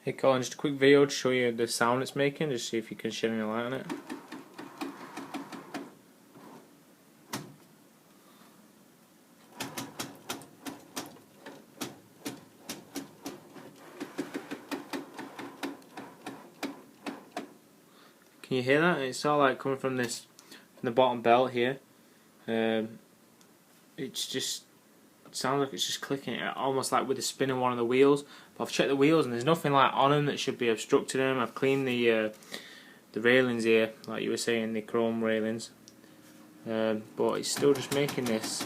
Hey Colin, just a quick video to show you the sound it's making, just see if you can shed any light on it. Can you hear that? It's all like coming from this, from the bottom belt here. It's just, it sounds like it's just clicking, almost like with the spin of one of the wheels. But I've checked the wheels and there's nothing like on them that should be obstructing them. I've cleaned the railings here, like you were saying, the chrome railings. But it's still just making this